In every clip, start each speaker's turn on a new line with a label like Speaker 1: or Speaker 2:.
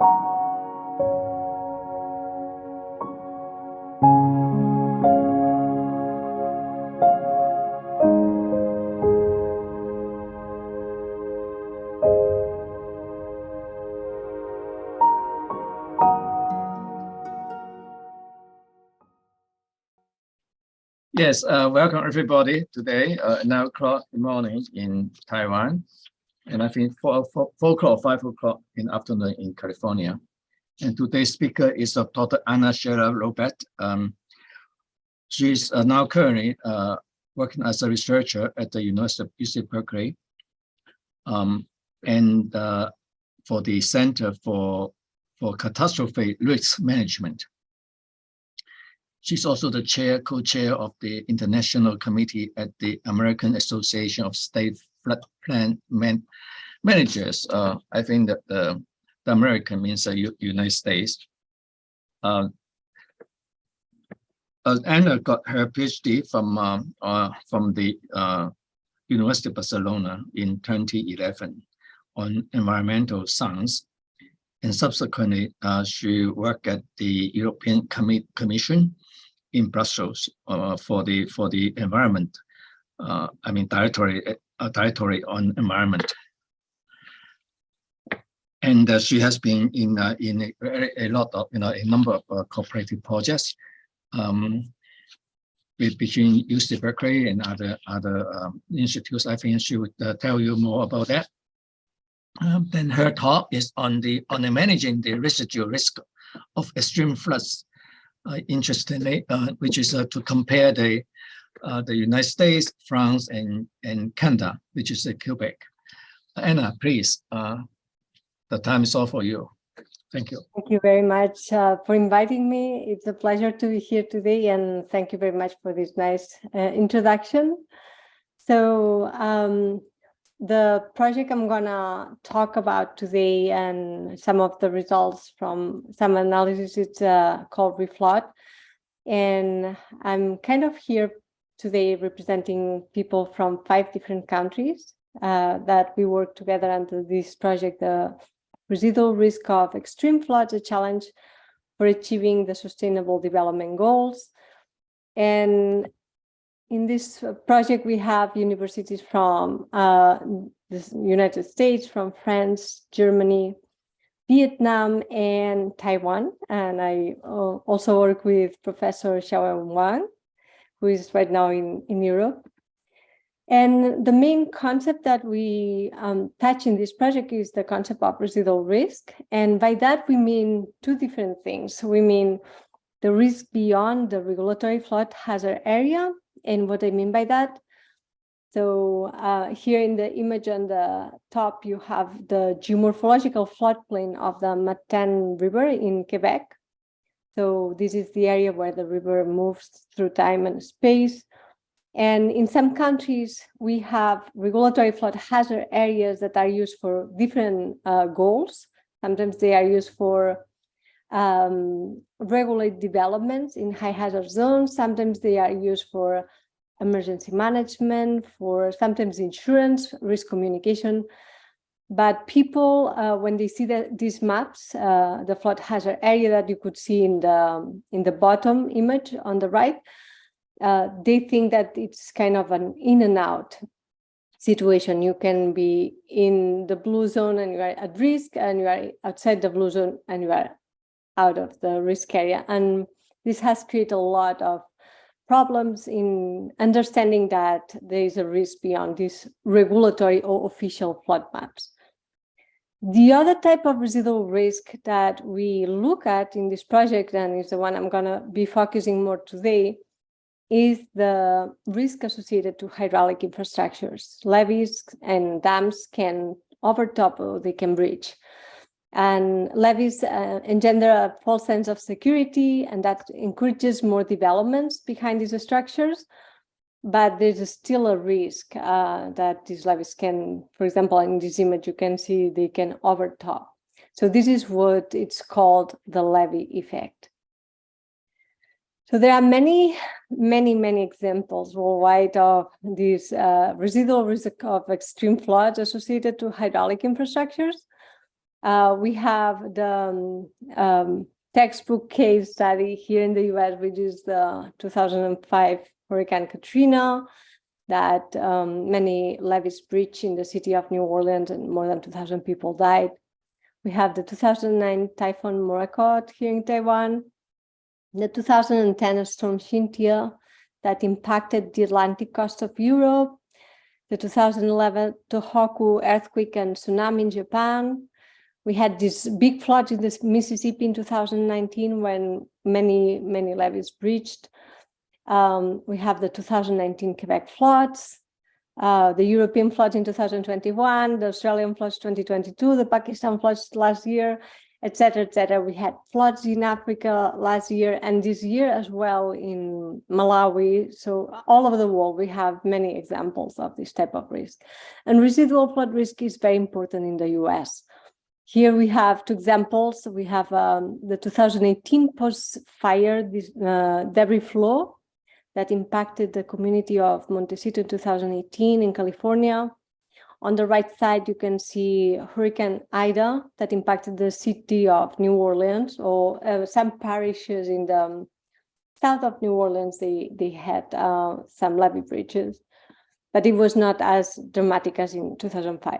Speaker 1: Yes, welcome everybody today, 9 o'clock in the morning in Taiwan, and I think 4 o'clock, 5 o'clock in the afternoon in California. And today's speaker is Dr. Anna Serra-Llobet. She's now currently working as a researcher at the University of UC Berkeley, and for the Center for Catastrophe Risk Management. She's also the co-chair of the International Committee at the American Association of State Flood Plan Managers. I think that the American means the United States. Anna got her PhD from the University of Barcelona in 2011 on environmental science, and subsequently she worked at the European Commission in Brussels for the environment. I mean, directory on environment, and she has been in a lot of a number of cooperative projects between UC Berkeley and other institutes. I think she would tell you more about that. Then her talk is on managing the residual risk of extreme floods. Interestingly, which is to compare the United States, France, and Canada, which is Quebec. Anna, please, the time is all for you. Thank you.
Speaker 2: Thank you very much for inviting me. It's a pleasure to be here today, and thank you very much for this nice introduction. So the project I'm gonna talk about today and some of the results from some analysis, it's called Reflood. And I'm kind of here today representing people from 5 different countries that we work together under this project, the Residual Risk of Extreme Floods, a Challenge for Achieving the Sustainable Development Goals. And in this project, we have universities from the United States, from France, Germany, Vietnam, and Taiwan. And I also work with Professor Xiao Wang, who is right now in Europe. And the main concept that we touch in this project is the concept of residual risk. And by that, we mean 2 different things. We mean the risk beyond the regulatory flood hazard area. And what I mean by that, so here in the image on the top, you have the geomorphological floodplain of the Matane River in Quebec. So this is the area where the river moves through time and space. And in some countries, we have regulatory flood hazard areas that are used for different goals. Sometimes they are used for regulate developments in high hazard zones. Sometimes they are used for emergency management, for sometimes insurance, risk communication. But people, when they see these maps, the flood hazard area that you could see in the bottom image on the right, they think that it's kind of an in and out situation. You can be in the blue zone and you are at risk, and you are outside the blue zone and you are out of the risk area. And this has created a lot of problems in understanding that there is a risk beyond these regulatory or official flood maps. The other type of residual risk that we look at in this project, and is the one I'm going to be focusing more today, is the risk associated to hydraulic infrastructures. Levees and dams can overtop or they can breach. And levees engender a false sense of security, and that encourages more developments behind these structures. But there's still a risk that these levees can, for example, in this image, you can see they can overtop. So this is what it's called the levee effect. So there are many examples worldwide of these residual risk of extreme floods associated to hydraulic infrastructures. We have the textbook case study here in the US, which is the 2005 Hurricane Katrina, that many levees breached in the city of New Orleans and more than 2,000 people died. We have the 2009 Typhoon Morakot here in Taiwan, the 2010 Storm Xintia that impacted the Atlantic coast of Europe, the 2011 Tohoku earthquake and tsunami in Japan. We had this big flood in the Mississippi in 2019 when many levees breached. We have the 2019 Quebec floods, the European floods in 2021, the Australian floods 2022, the Pakistan floods last year, etc., etc. We had floods in Africa last year and this year as well in Malawi. So all over the world, we have many examples of this type of risk. And residual flood risk is very important in the US. Here we have two examples. We have the 2018 post-fire debris flow that impacted the community of Montecito in 2018 in California. On the right side, you can see Hurricane Ida that impacted the city of New Orleans, or some parishes in the south of New Orleans. They had some levee breaches, but it was not as dramatic as in 2005.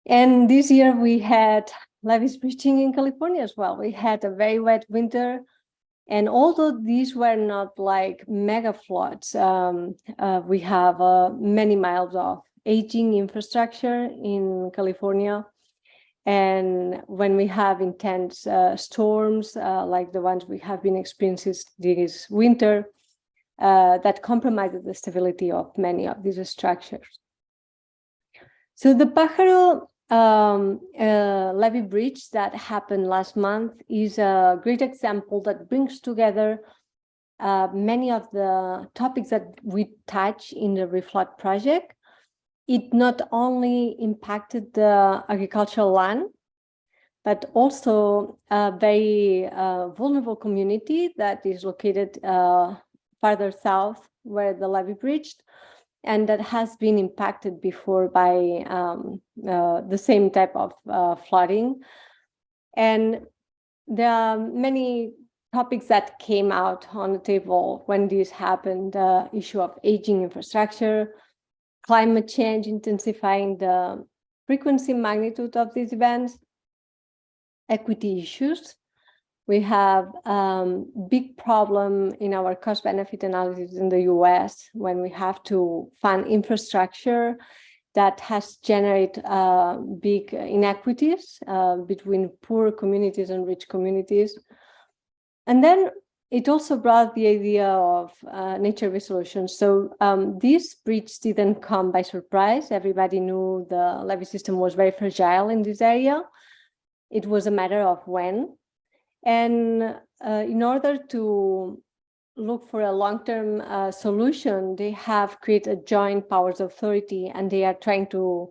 Speaker 2: And this year we had levees breaching in California as well. We had a very wet winter. And although these were not like mega floods, we have many miles of aging infrastructure in California. And when we have intense storms, like the ones we have been experiencing this winter, that compromises the stability of many of these structures. So the Pájaro levee breach that happened last month is a great example that brings together many of the topics that we touch in the Reflood project. It not only impacted the agricultural land, but also a very vulnerable community that is located farther south where the levee breached, and that has been impacted before by the same type of flooding. And there are many topics that came out on the table when this happened: the issue of aging infrastructure, climate change intensifying the frequency and magnitude of these events, equity issues. We have big problem in our cost-benefit analysis in the US when we have to fund infrastructure that has generated big inequities between poor communities and rich communities. And then it also brought the idea of nature-based solutions. So this breach didn't come by surprise. Everybody knew the levee system was very fragile in this area. It was a matter of when. And in order to look for a long-term solution, they have created a joint powers authority, and they are trying to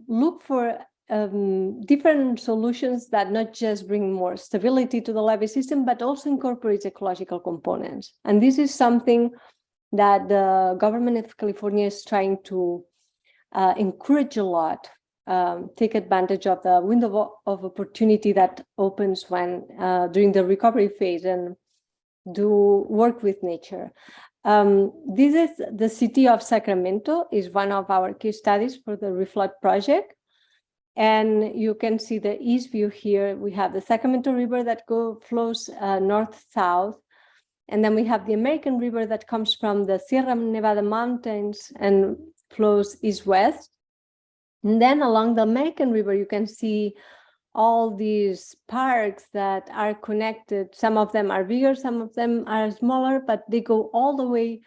Speaker 2: look for different solutions that not just bring more stability to the levee system, but also incorporates ecological components. And this is something that the government of California is trying to encourage a lot. Take advantage of the window of opportunity that opens when during the recovery phase and do work with nature. This is the city of Sacramento is one of our case studies for the Reflood project. And you can see the east view here. We have the Sacramento River that flows north-south. And then we have the American River that comes from the Sierra Nevada mountains and flows east-west. And then along the American River, you can see all these parks that are connected. Some of them are bigger, some of them are smaller, but they go all the way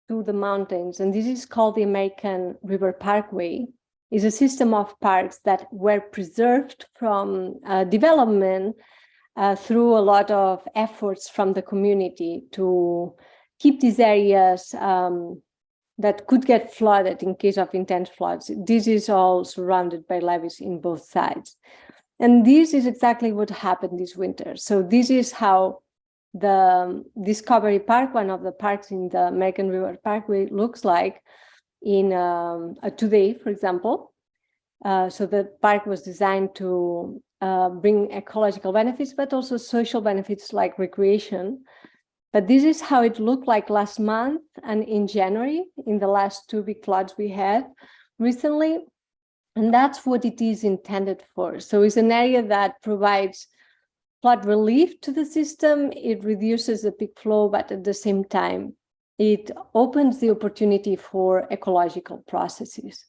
Speaker 2: to the mountains. And this is called the American River Parkway. It's a system of parks that were preserved from development through a lot of efforts from the community to keep these areas that could get flooded in case of intense floods. This is all surrounded by levees in both sides. And this is exactly what happened this winter. So this is how the Discovery Park, one of the parks in the American River Parkway, looks like in today, for example. So the park was designed to bring ecological benefits, but also social benefits like recreation. But this is how it looked like last month and in January, in the last 2 big floods we had recently. And that's what it is intended for. So it's an area that provides flood relief to the system. It reduces the peak flow, but at the same time, it opens the opportunity for ecological processes.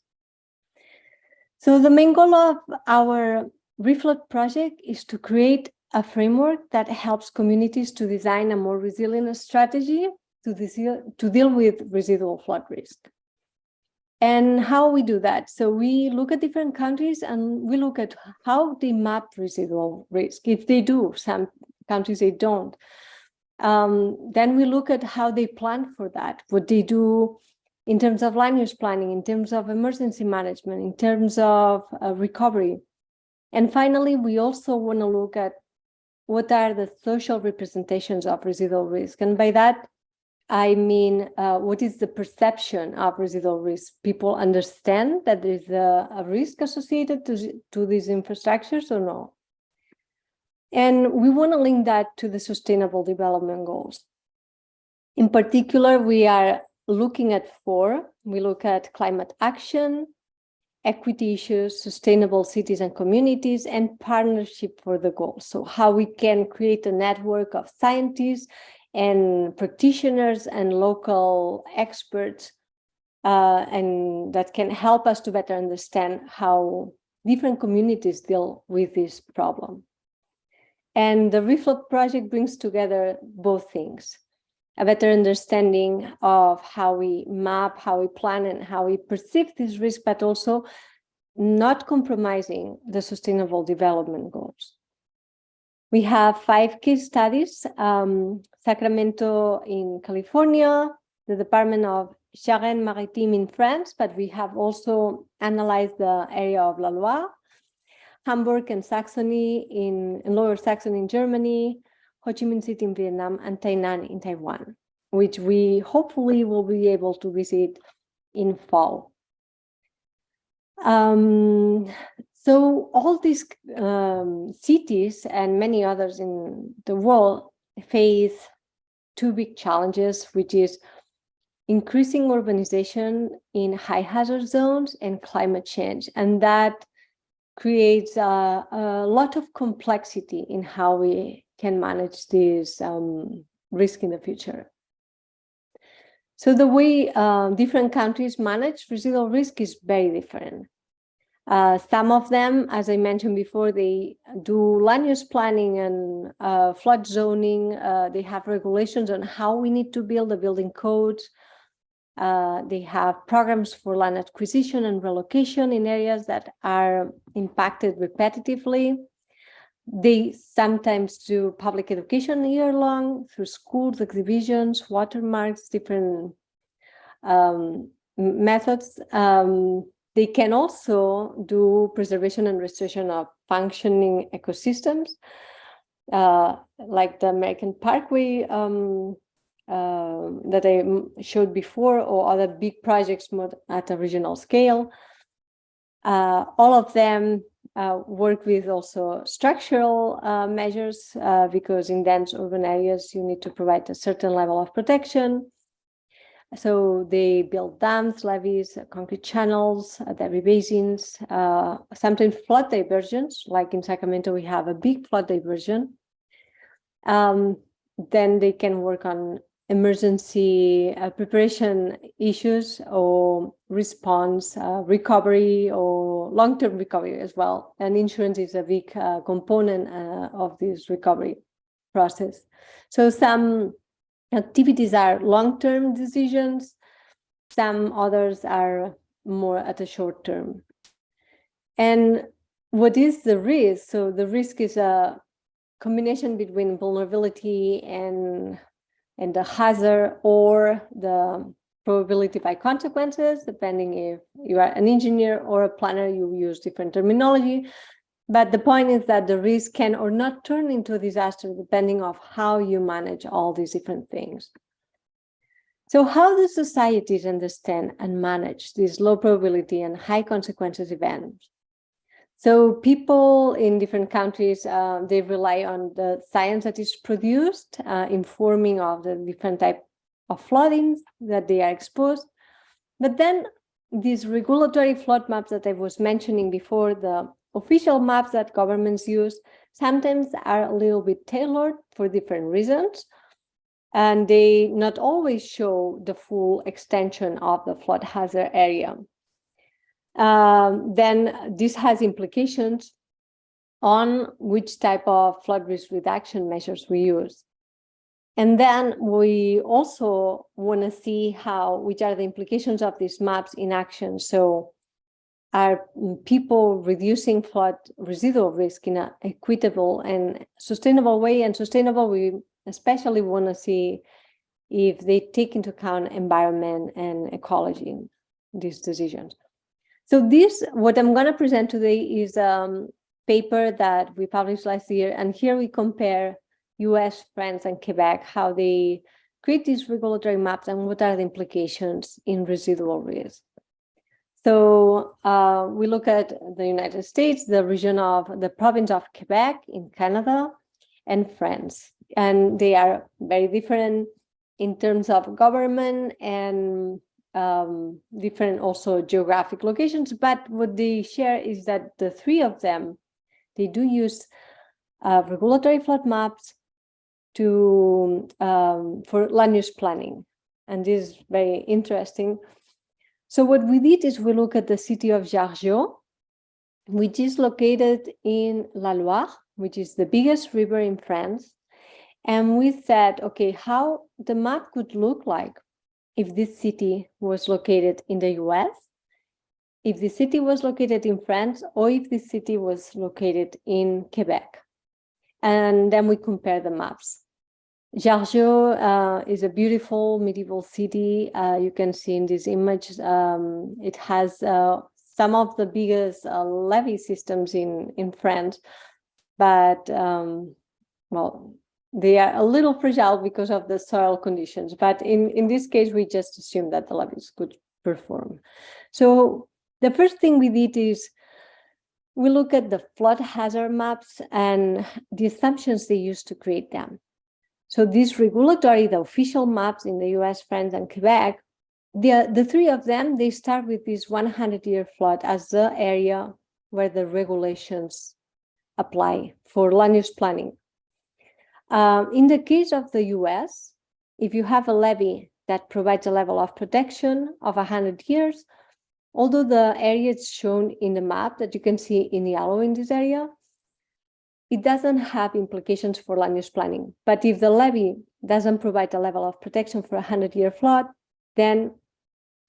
Speaker 2: So the main goal of our reflood project is to create a framework that helps communities to design a more resilient strategy to deal with residual flood risk. And how we do that? So we look at different countries and we look at how they map residual risk. If they do, some countries they don't. Then we look at how they plan for that, what they do in terms of land use planning, in terms of emergency management, in terms of recovery. And finally, we also want to look at what are the social representations of residual risk. And by that, I mean, what is the perception of residual risk? People understand that there is a risk associated to these infrastructures or no? And we want to link that to the Sustainable Development Goals. In particular, we are looking at 4. We look at climate action, equity issues, sustainable cities and communities, and partnership for the goals. So how we can create a network of scientists and practitioners and local experts, and that can help us to better understand how different communities deal with this problem. And the reflood project brings together both things: a better understanding of how we map, how we plan, and how we perceive this risk, but also not compromising the Sustainable Development Goals. We have 5 case studies: Sacramento in California, the Department of Charente-Maritime in France, but we have also analyzed the area of La Loire, Hamburg and Saxony in Lower Saxony in Germany, Ho Chi Minh City in Vietnam, and Tainan in Taiwan, which we hopefully will be able to visit in fall. So all these cities and many others in the world face 2 big challenges, which is increasing urbanization in high hazard zones and climate change. And that creates a lot of complexity in how we can manage this risk in the future. So the way different countries manage residual risk is very different. Some of them, as I mentioned before, they do land use planning and flood zoning. They have regulations on how we need to build the building codes. They have programs for land acquisition and relocation in areas that are impacted repetitively. They sometimes do public education year-long through schools, exhibitions, watermarks, different methods. They can also do preservation and restoration of functioning ecosystems, like the American Parkway that I showed before, or other big projects at a regional scale. All of them work with also structural measures, because in dense urban areas, you need to provide a certain level of protection. So they build dams, levees, concrete channels, debris basins, sometimes flood diversions, like in Sacramento, we have a big flood diversion. Then they can work on emergency preparation issues or response, recovery, or long-term recovery as well. And insurance is a big component of this recovery process. So some activities are long-term decisions, some others are more at a short term. And what is the risk? So the risk is a combination between vulnerability and the hazard, or the probability by consequences. Depending if you are an engineer or a planner, you use different terminology. But the point is that the risk can or not turn into a disaster depending on how you manage all these different things. So how do societies understand and manage these low probability and high consequences events? So people in different countries, they rely on the science that is produced, informing of the different type of floodings that they are exposed. But then these regulatory flood maps that I was mentioning before, the official maps that governments use, sometimes are a little bit tailored for different reasons. And they not always show the full extension of the flood hazard area. Then this has implications on which type of flood risk reduction measures we use. And then we also want to see which are the implications of these maps in action. So are people reducing flood residual risk in an equitable and sustainable way? And sustainable, we especially want to see if they take into account environment and ecology in these decisions. So what I'm going to present today is a paper that we published last year. And here we compare US, France, and Quebec, how they create these regulatory maps and what are the implications in residual risk. So we look at the United States, the province of Quebec in Canada, and France. And they are very different in terms of government and different also geographic locations. But what they share is that the three of them, they do use regulatory flood maps for land use planning. And this is very interesting. So what we did is we look at the city of Serra-Llobet, which is located in La Loire, which is the biggest river in France. And we said, okay, how the map could look like if this city was located in the US, if the city was located in France, or if the city was located in Quebec. And then we compare the maps. Serra-Llobet is a beautiful medieval city. You can see in this image, it has some of the biggest levee systems in France, but well, they are a little fragile because of the soil conditions. But in this case, we just assume that the levees could perform. So the first thing we did is we look at the flood hazard maps and the assumptions they used to create them. So these regulatory, the official maps in the US, France, and Quebec, the three of them, they start with this 100-year flood as the area where the regulations apply for land use planning. In the case of the US, if you have a levee that provides a level of protection of 100 years, although the area is shown in the map that you can see in yellow in this area, it doesn't have implications for land use planning. But if the levee doesn't provide a level of protection for a 100-year flood, then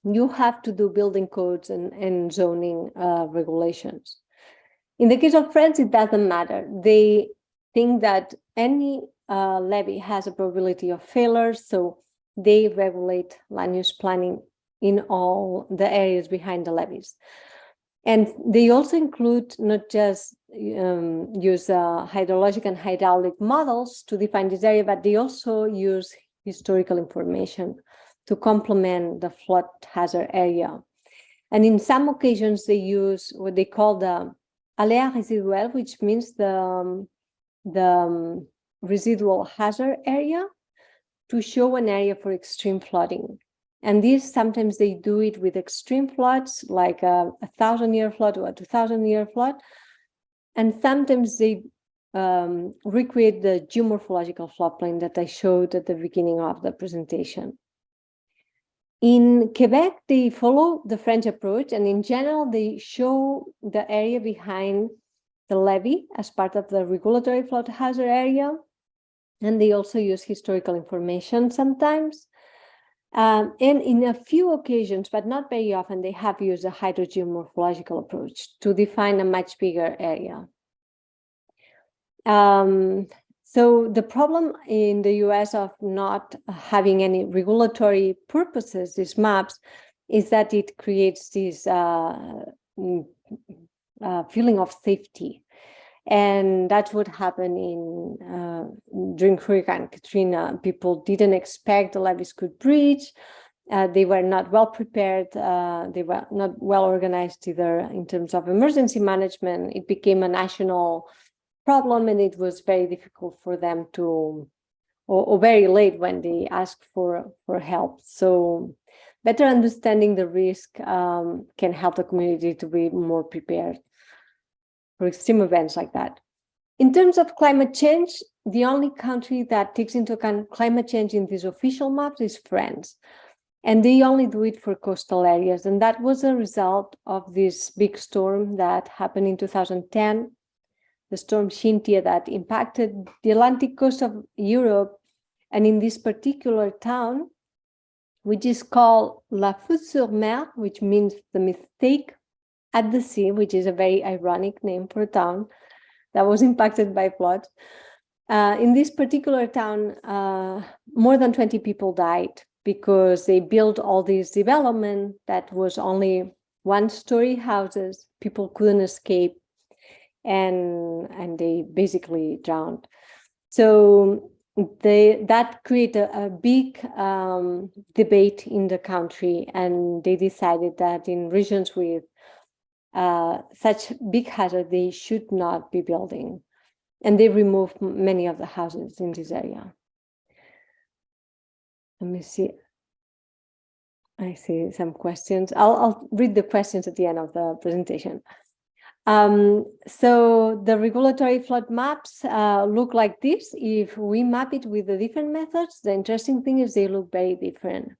Speaker 2: you have to do building codes and zoning regulations. In the case of France, it doesn't matter. They think that any levee has a probability of failure, so they regulate land use planning in all the areas behind the levees. And they also include not just use hydrologic and hydraulic models to define this area, but they also use historical information to complement the flood hazard area. And in some occasions, they use what they call the aléa residual, which means the residual hazard area, to show an area for extreme flooding. And this, sometimes they do it with extreme floods, like a 1,000-year flood or a 2,000-year flood. And sometimes they recreate the geomorphological floodplain that I showed at the beginning of the presentation. In Quebec, they follow the French approach, and in general, they show the area behind the levee as part of the regulatory flood hazard area. And they also use historical information sometimes. And in a few occasions, but not very often, they have used a hydrogeomorphological approach to define a much bigger area. So the problem in the US of not having any regulatory purposes, these maps, is that it creates this feeling of safety. And that's what happened during Hurricane Katrina. People didn't expect the levees could breach. They were not well prepared. They were not well organized either in terms of emergency management. It became a national problem, and it was very difficult for them to, or very late when they asked for help. So better understanding the risk can help the community to be more prepared for extreme events like that. In terms of climate change, the only country that takes into account climate change in these official maps is France. And they only do it for coastal areas. And that was a result of this big storm that happened in 2010, the storm Cynthia, that impacted the Atlantic coast of Europe. And in this particular town, which is called La Faute-sur-Mer, which means the mistake at the sea, which is a very ironic name for a town that was impacted by floods. In this particular town, more than 20 people died because they built all this development that was only one-story houses. People couldn't escape, and they basically drowned. So that created a big debate in the country, and they decided that in regions with such big hazard, they should not be building. And they removed many of the houses in this area. Let me see. I see some questions. I'll read the questions at the end of the presentation. So the regulatory flood maps look like this. If we map it with the different methods, the interesting thing is they look very different.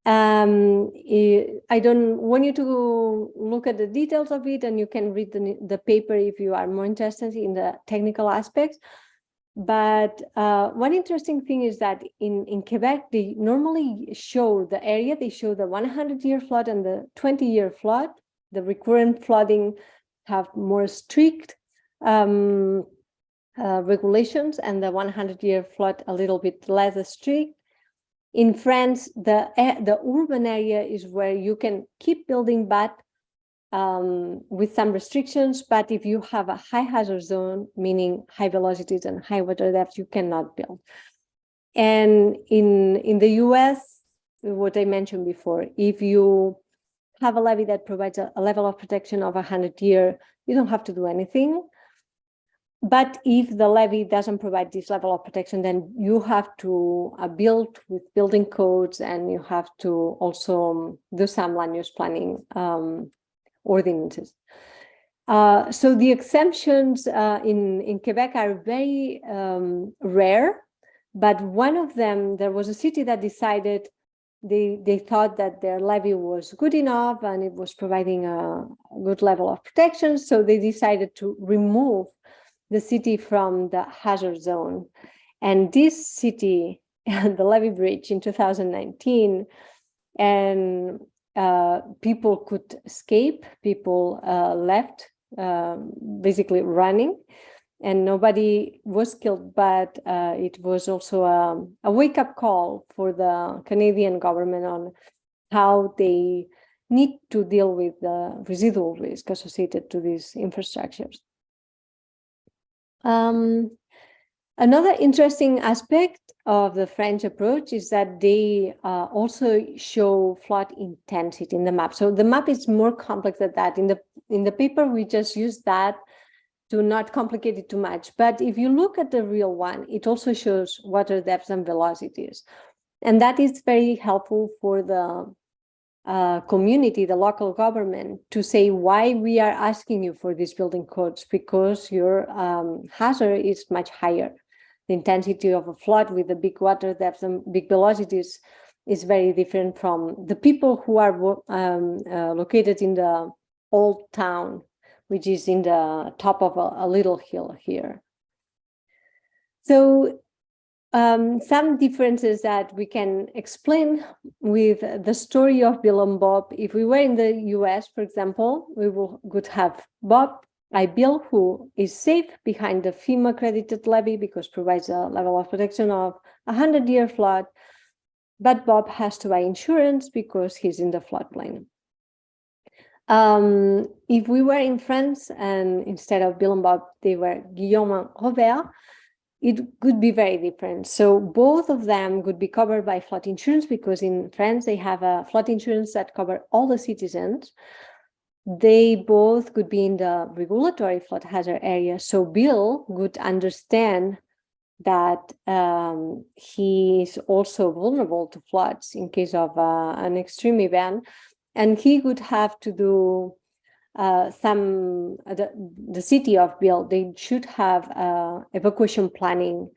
Speaker 2: I don't want you to look at the details of it, and you can read the paper if you are more interested in the technical aspects. But one interesting thing is that in Quebec, they normally show the area. They show the 100-year flood and the 20-year flood. The recurrent flooding have more strict regulations, and the 100-year flood a little bit less strict. In France, the urban area is where you can keep building, but with some restrictions. But if you have a high hazard zone, meaning high velocities and high water depth, you cannot build. And in the US, what I mentioned before, if you have a levee that provides a level of protection of 100-year, you don't have to do anything. But if the levee doesn't provide this level of protection, then you have to build with building codes, and you have to also do some land use planning ordinances. So the exemptions in Quebec are very rare, but one of them, there was a city that decided they thought that their levee was good enough and it was providing a good level of protection, so they decided to remove the city from the hazard zone. And this city, the levee bridge in 2019, and people could escape, people left, basically running, and nobody was killed, but it was also a wake-up call for the Canadian government on how they need to deal with the residual risk associated to these infrastructures. Another interesting aspect of the French approach is that they also show flood intensity in the map. So the map is more complex than that. In the paper, we just use that to not complicate it too much. But if you look at the real one, it also shows water depths and velocities. And that is very helpful for the community, the local government, to say why we are asking you for these building codes, because your hazard is much higher. The intensity of a flood with the big water depths and big velocities is very different from the people who are located in the old town, which is in the top of a little hill here. So some differences that we can explain with the story of Bill and Bob. If we were in the US, for example, we would have Bill, who is safe behind the FEMA accredited levee because provides a level of protection of 100-year flood, but Bob has to buy insurance because he's in the floodplain. If we were in France and instead of Bill and Bob, they were Guillaume and Robert, it could be very different. So both of them could be covered by flood insurance, because in France, they have a flood insurance that covers all the citizens. They both could be in the regulatory flood hazard area. So Bill would understand that he is also vulnerable to floods in case of an extreme event. And he would have to do the city of Bill, they should have evacuation planning,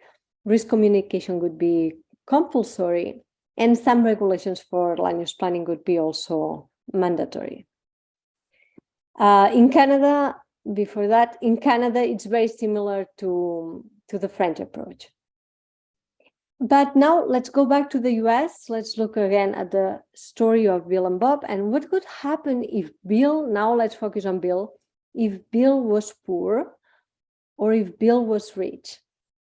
Speaker 2: risk communication would be compulsory, and some regulations for land use planning would be also mandatory. In Canada, before that, in Canada, it's very similar to the French approach. But now let's go back to the US. Let's look again at the story of Bill and Bob and what could happen if Bill, now let's focus on Bill, if Bill was poor or if Bill was rich.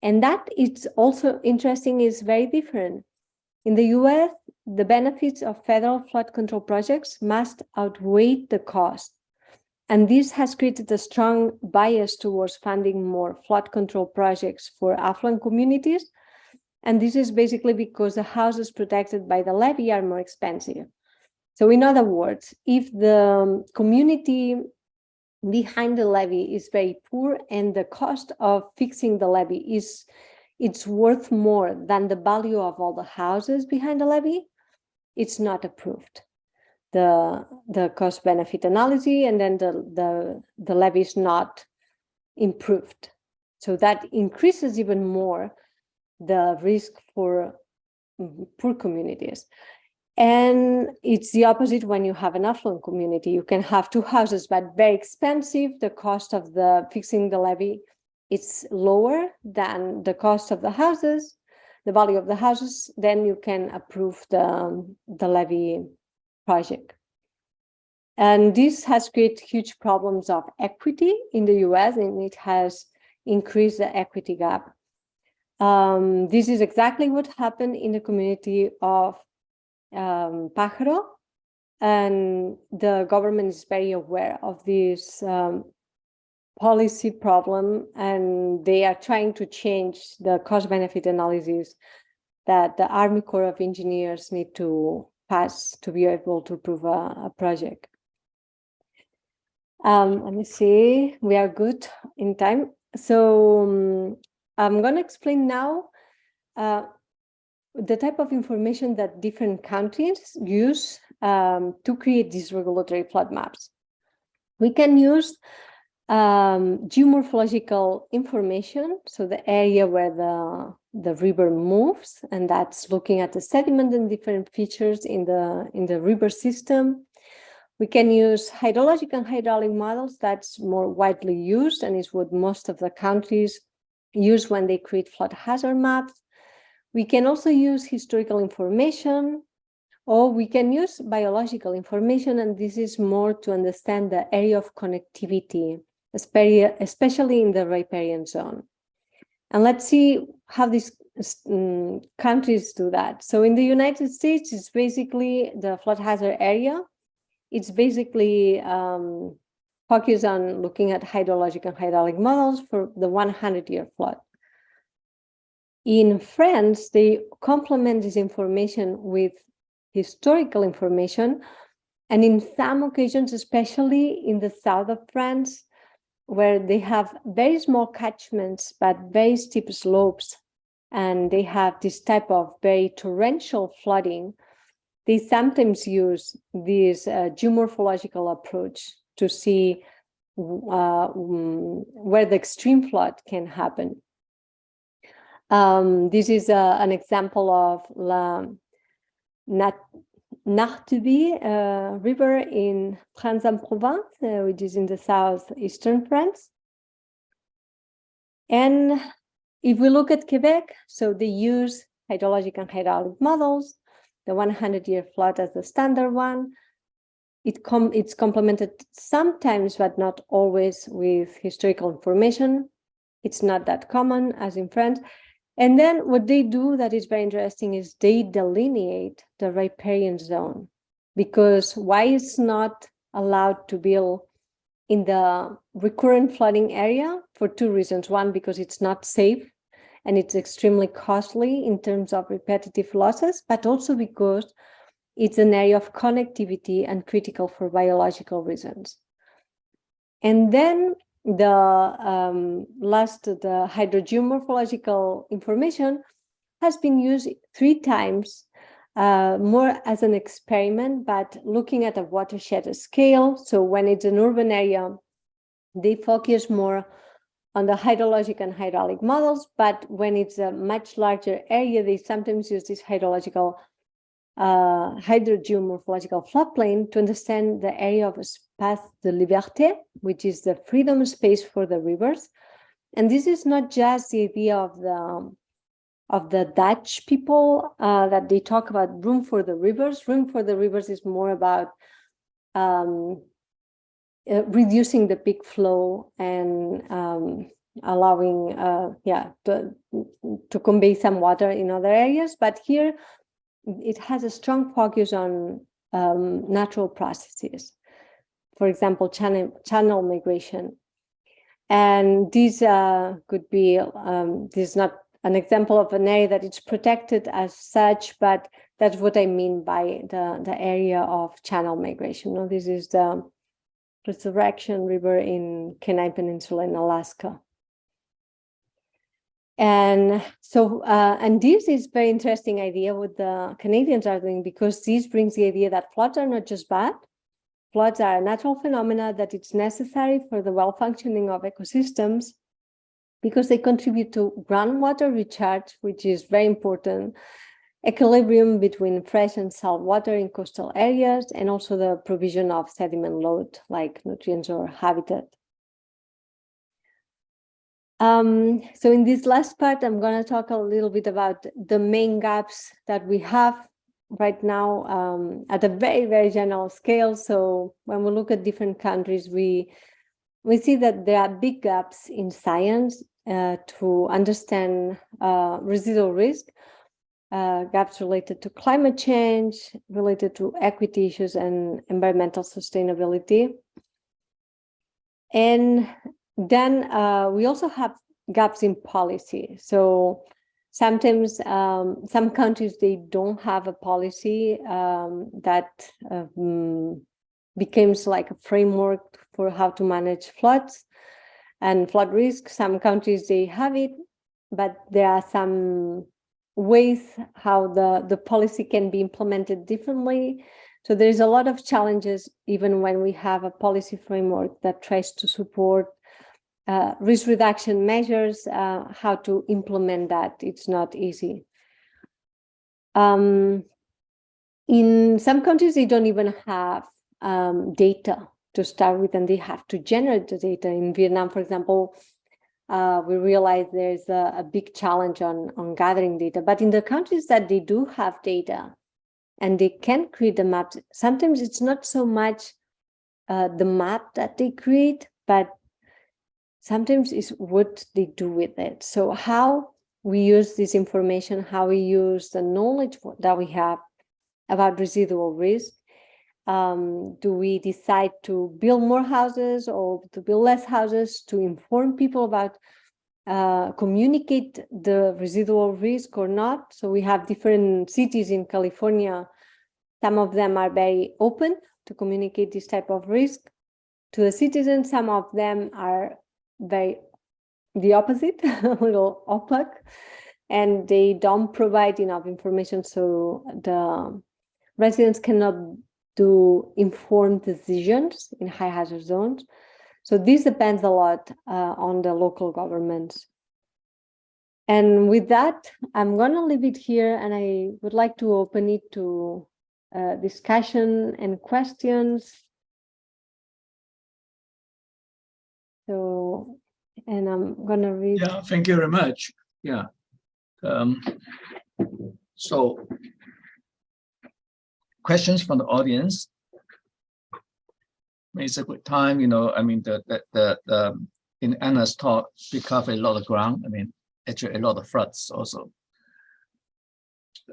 Speaker 2: And that is also interesting, is very different. In the US, the benefits of federal flood control projects must outweigh the cost. And this has created a strong bias towards funding more flood control projects for affluent communities. And this is basically because the houses protected by the levee are more expensive. So in other words, if the community behind the levee is very poor and the cost of fixing the levee it's worth more than the value of all the houses behind the levee, it's not approved. The cost benefit analysis, and then the levee is not improved. So that increases even more the risk for poor communities. And it's the opposite when you have an affluent community. You can have two houses, but very expensive. The cost of fixing the levee is lower than the cost of the houses, the value of the houses. Then you can approve the levee project. And this has created huge problems of equity in the US, and it has increased the equity gap. This is exactly what happened in the community of Pájaro, and the government is very aware of this policy problem, and they are trying to change the cost-benefit analysis that the Army Corps of Engineers need to pass to be able to approve a project. Let me see, we are good in time. So I'm going to explain now the type of information that different countries use to create these regulatory flood maps. We can use geomorphological information, so the area where the river moves, and that's looking at the sediment and different features in the river system. We can use hydrologic and hydraulic models. That's more widely used and is what most of the countries use when they create flood hazard maps. We can also use historical information, or we can use biological information, and this is more to understand the area of connectivity, especially in the riparian zone. And let's see how these countries do that. So in the United States, it's basically the flood hazard area. It's basically focused on looking at hydrologic and hydraulic models for the 100-year flood. In France, they complement this information with historical information, and in some occasions, especially in the south of France, where they have very small catchments but very steep slopes, and they have this type of very torrential flooding, they sometimes use this geomorphological approach to see where the extreme flood can happen. This is an example of La Narteby river in France-en-Provence, which is in the southeastern France. And if we look at Quebec, so they use hydrologic and hydraulic models, the 100-year flood as the standard one. It's complemented sometimes, but not always, with historical information. It's not that common as in France. And then what they do that is very interesting is they delineate the riparian zone, because why it's not allowed to build in the recurrent flooding area? For two reasons. One, because it's not safe. and it's extremely costly in terms of repetitive losses, but also because it's an area of connectivity and critical for biological reasons. And then the hydrogeomorphological information has been used 3 times, more as an experiment, but looking at a watershed scale. So when it's an urban area, they focus more on the hydrologic and hydraulic models, but when it's a much larger area, they sometimes use this hydrogeomorphological floodplain to understand the area of espace de liberté, which is the freedom space for the rivers. And this is not just the idea of the Dutch people that they talk about room for the rivers. Room for the rivers is more about reducing the peak flow and allowing to convey some water in other areas. But here it has a strong focus on natural processes, for example, channel migration. And these could be, this is not an example of an area that it's protected as such, but that's what I mean by the area of channel migration. No, this is the Resurrection River in Kenai Peninsula in Alaska. And so, and this is very interesting idea what the Canadians are doing, because this brings the idea that floods are not just bad. Floods are a natural phenomena that it's necessary for the well-functioning of ecosystems, because they contribute to groundwater recharge, which is very important, equilibrium between fresh and salt water in coastal areas, and also the provision of sediment load like nutrients or habitat. So in this last part, I'm going to talk a little bit about the main gaps that we have right now at a very, very general scale. So when we look at different countries, we see that there are big gaps in science to understand residual risk, gaps related to climate change, related to equity issues and environmental sustainability. And then we also have gaps in policy. So sometimes some countries, they don't have a policy that becomes like a framework for how to manage floods and flood risk. Some countries, they have it, but there are some ways how the policy can be implemented differently. So there's a lot of challenges even when we have a policy framework that tries to support risk reduction measures, how to implement that. It's not easy. In some countries, they don't even have data to start with, and they have to generate the data. In Vietnam, for example, we realize there's a big challenge on gathering data. But in the countries that they do have data and they can create the maps, sometimes it's not so much the map that they create, but sometimes it's what they do with it. So how we use this information, how we use the knowledge that we have about residual risk. Do we decide to build more houses or to build less houses to inform people about communicate the residual risk or not? So we have different cities in California. Some of them are very open to communicate this type of risk to the citizens. Some of them are the opposite, a little opaque, and they don't provide enough information, so the residents cannot do informed decisions in high hazard zones. So this depends a lot on the local governments. And with that, I'm going to leave it here, and I would like to open it to discussion and questions. So, and I'm going to read.
Speaker 1: Yeah, thank you very much. Yeah. So, questions from the audience. It's a good time, you know. I mean, in Anna's talk, we cover a lot of ground. I mean, actually, a lot of floods also.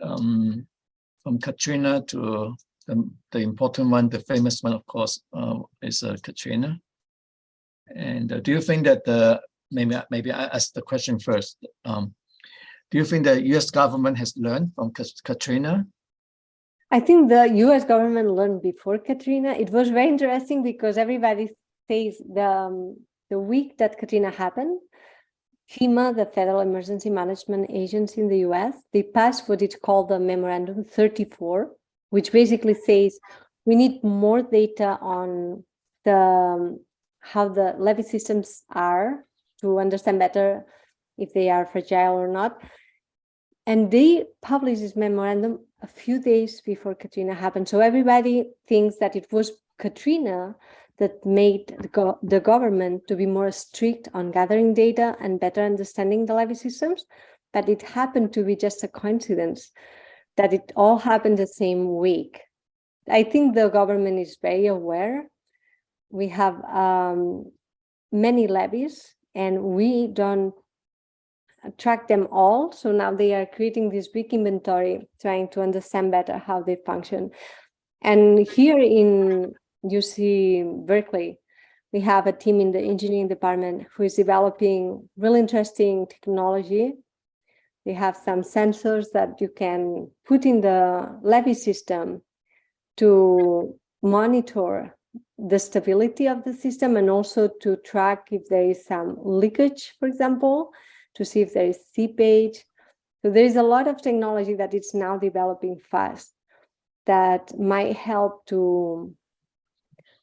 Speaker 1: From Katrina to the important one, the famous one, of course, is Katrina. And do you think that maybe I ask the question first? Do you think the U.S. government has learned from Katrina?
Speaker 2: I think the US government learned before Katrina. It was very interesting because everybody says the week that Katrina happened, FEMA, the Federal Emergency Management Agency in the US, they passed what is called the Memorandum 34, which basically says we need more data on how the levee systems are to understand better if they are fragile or not. And they published this memorandum a few days before Katrina happened. So everybody thinks that it was Katrina that made the government to be more strict on gathering data and better understanding the levee systems. But it happened to be just a coincidence that it all happened the same week. I think the government is very aware. We have many levees and we don't track them all. So now they are creating this big inventory, trying to understand better how they function. And here in UC Berkeley, we have a team in the engineering department who is developing really interesting technology. They have some sensors that you can put in the levee system to monitor the stability of the system and also to track if there is some leakage, for example, to see if there is seepage. So there is a lot of technology that is now developing fast that might help to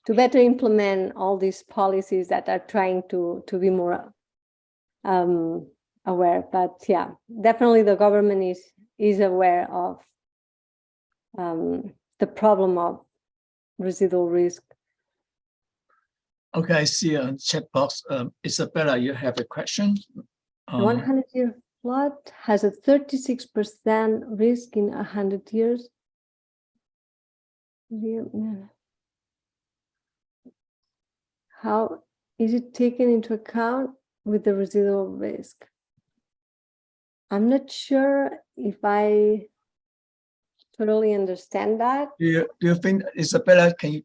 Speaker 2: better implement all these policies that are trying to be more aware. But yeah, definitely the government is aware of the problem of residual risk.
Speaker 1: Okay, I see a chat box. Isabella, you have a question?
Speaker 2: The 100-year flood has a 36% risk in 100 years. How is it taken into account with the residual risk? I'm not sure if I totally understand that.
Speaker 1: Do you think, Isabella, can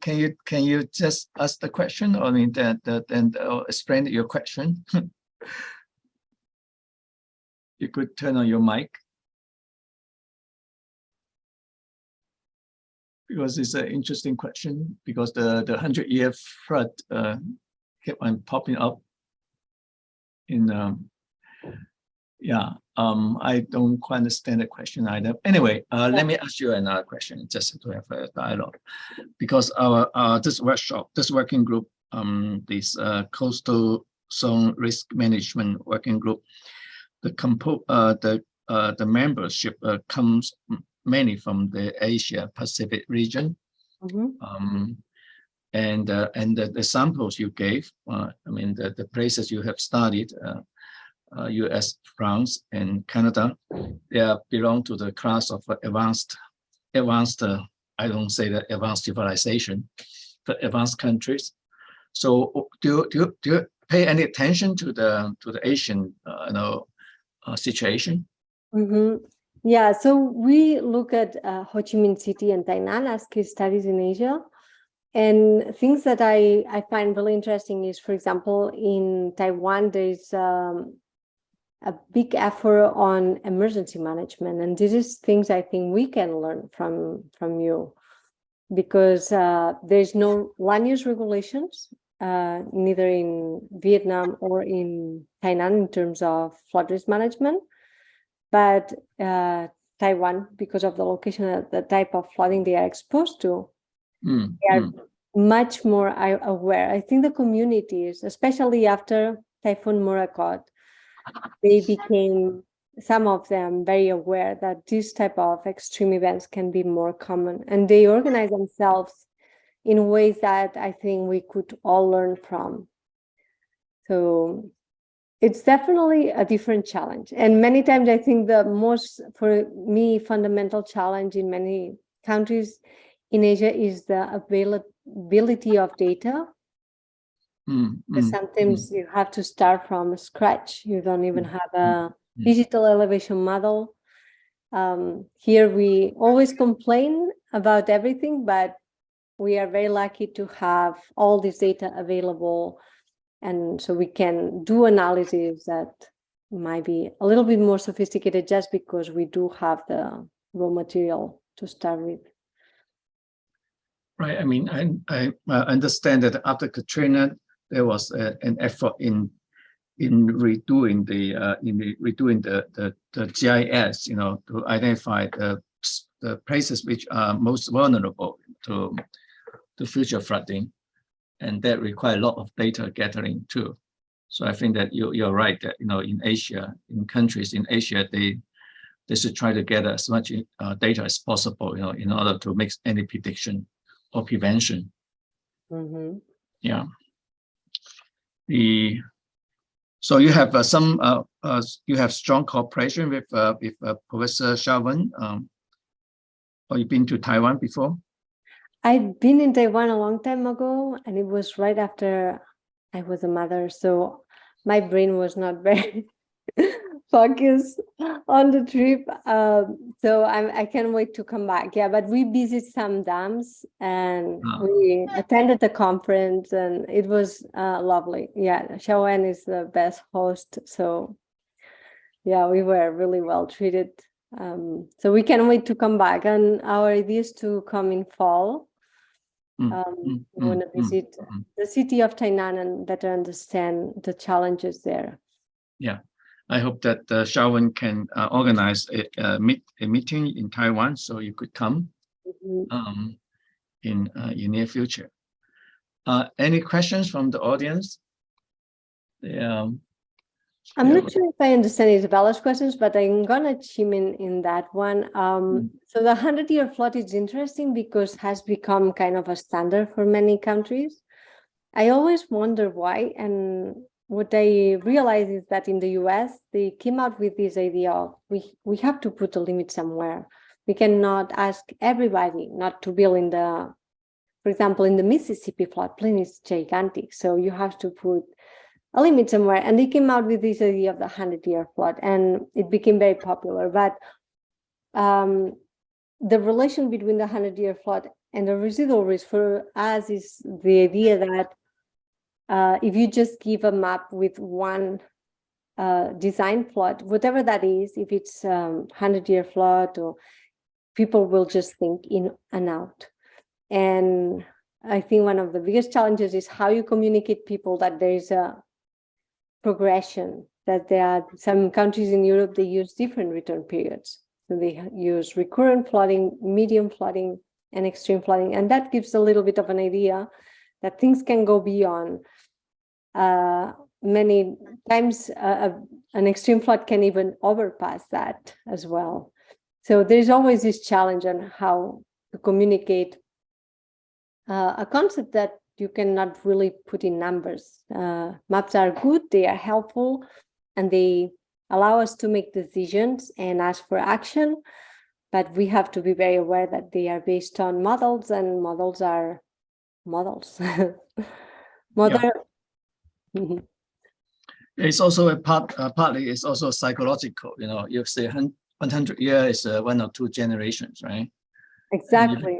Speaker 1: you just ask the question, or I mean and explain your question? You could turn on your mic, because it's an interesting question, because the 100-year flood kept on popping up in I don't quite understand the question either. Anyway, let me ask you another question just to have a dialogue, because our this working group, this coastal zone risk management working group, the membership comes mainly from the Asia Pacific region.
Speaker 2: Mm-hmm.
Speaker 1: And the samples you gave, I mean the places you have studied, US, France, and Canada, they belong to the class of advanced. I don't say the advanced civilization, but advanced countries. So do you pay any attention to the Asian situation?
Speaker 2: Mm-hmm. Yeah, so we look at Ho Chi Minh City and Tainan as case studies in Asia. And things that I find really interesting is, for example, in Taiwan, there's a big effort on emergency management. And this is things I think we can learn from you, because there's no land use regulations, neither in Vietnam or in Tainan in terms of flood risk management. But Taiwan, because of the location and the type of flooding they are exposed to, they are much more aware. I think the communities, especially after Typhoon Morakot, they became, some of them, very aware that this type of extreme events can be more common. And they organize themselves in ways that I think we could all learn from. So it's definitely a different challenge. And many times I think the most, for me, fundamental challenge in many countries in Asia is the availability of data. Because sometimes you have to start from scratch. You don't even have a digital elevation model. Here we always complain about everything, but we are very lucky to have all this data available. And so we can do analysis that might be a little bit more sophisticated just because we do have the raw material to start with.
Speaker 1: Right. I mean, I understand that after Katrina, there was an effort in redoing the GIS, to identify the places which are most vulnerable to future flooding, and that require a lot of data gathering too. So I think that you're right that in Asia, in countries in Asia, they should try to gather as much data as possible, in order to make any prediction or prevention.
Speaker 2: Mm-hmm.
Speaker 1: Yeah. So you have you have strong cooperation with Professor Shawan. Or you've been to Taiwan before?
Speaker 2: I've been in Taiwan a long time ago, and it was right after I was a mother, so my brain was not very focused on the trip. So I can't wait to come back. Yeah, but we visit some dams, and we attended the conference, and it was lovely. Yeah, Shawan is the best host, so yeah, we were really well treated. So we can't wait to come back, and our idea is to come in fall. We want to visit the city of Tainan and better understand the challenges there.
Speaker 1: Yeah, I hope that Shawan can organize a meeting in Taiwan so you could come in near future. Any questions from the audience?
Speaker 2: I'm not sure if I understand Isabella's questions, but I'm gonna chime in that one. So the 100-year flood is interesting because it has become kind of a standard for many countries. I always wonder why, and what I realize is that in the US, they came out with this idea of we have to put a limit somewhere. We cannot ask everybody not to build in the, for example, in the Mississippi floodplain is gigantic, so you have to put a limit somewhere. And they came out with this idea of the 100-year flood, and it became very popular. But the relation between the 100-year flood and the residual risk for us is the idea that if you just give a map with one design flood, whatever that is, if it's 100-year flood, or people will just think in and out. And I think one of the biggest challenges is how you communicate people that there is a progression, that there are some countries in Europe, they use different return periods. So they use recurrent flooding, medium flooding, and extreme flooding. And that gives a little bit of an idea that things can go beyond. Many times an extreme flood can even overpass that as well. So there's always this challenge on how to communicate a concept that you cannot really put in numbers. Maps are good, they are helpful, and they allow us to make decisions and ask for action, but we have to be very aware that they are based on models, and models are models.
Speaker 1: It's also partly it's also psychological. You say 100 years is 1 or 2 generations, right?
Speaker 2: Exactly.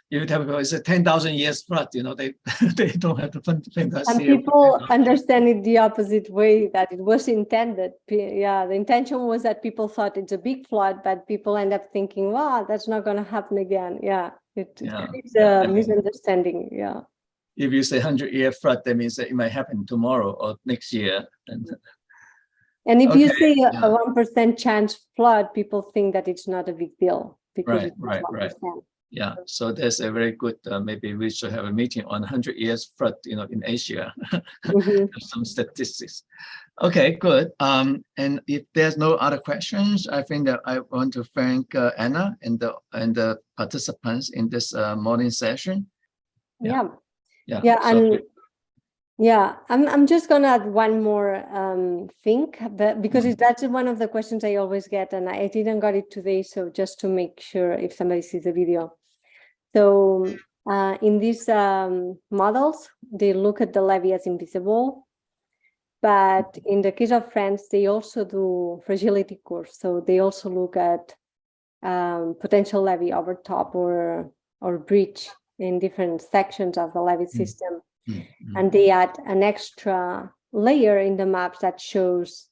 Speaker 1: You tell people it's a 10,000 years flood. They they don't have to think that.
Speaker 2: Some people understand it the opposite way, that it was intended. Yeah, the intention was that people thought it's a big flood, but people end up thinking, wow, that's not going to happen again. Yeah, it's a misunderstanding. Yeah.
Speaker 1: If you say 100-year flood, that means that it might happen tomorrow or next year.
Speaker 2: And if you say a 1% chance flood, people think that it's not a big deal because it's 1%.
Speaker 1: Yeah, so there's a very good, maybe we should have a meeting on 100 years flood, in Asia, some statistics. Okay, good. And if there's no other questions, I think that I want to thank Anna and the participants in this morning session.
Speaker 2: I'm just gonna add one more thing, because that's one of the questions I always get, and I didn't got it today, so just to make sure if somebody sees the video. So in these models, they look at the levee as invisible, but in the case of France, they also do fragility curves. So they also look at potential levee over top or breach in different sections of the levee system. And they add an extra layer in the maps that shows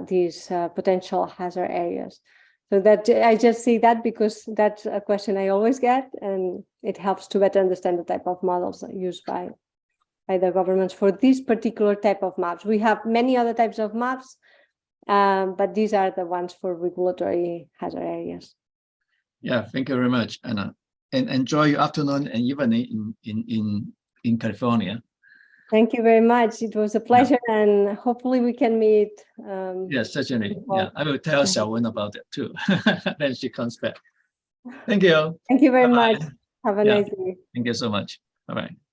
Speaker 2: these potential hazard areas. So that I just see that because that's a question I always get, and it helps to better understand the type of models used by the governments for this particular type of maps. We have many other types of maps, but these are the ones for regulatory hazard areas.
Speaker 1: Yeah, thank you very much, Anna. And enjoy your afternoon and evening in California.
Speaker 2: Thank you very much. It was a pleasure, and hopefully we can meet.
Speaker 1: Yes, certainly. Yeah, I will tell Xiaowen about it too. Then she comes back. Thank you.
Speaker 2: Thank you very
Speaker 1: Bye-bye.
Speaker 2: much. Have a
Speaker 1: Yeah.
Speaker 2: nice day.
Speaker 1: Thank you so much. Bye-bye.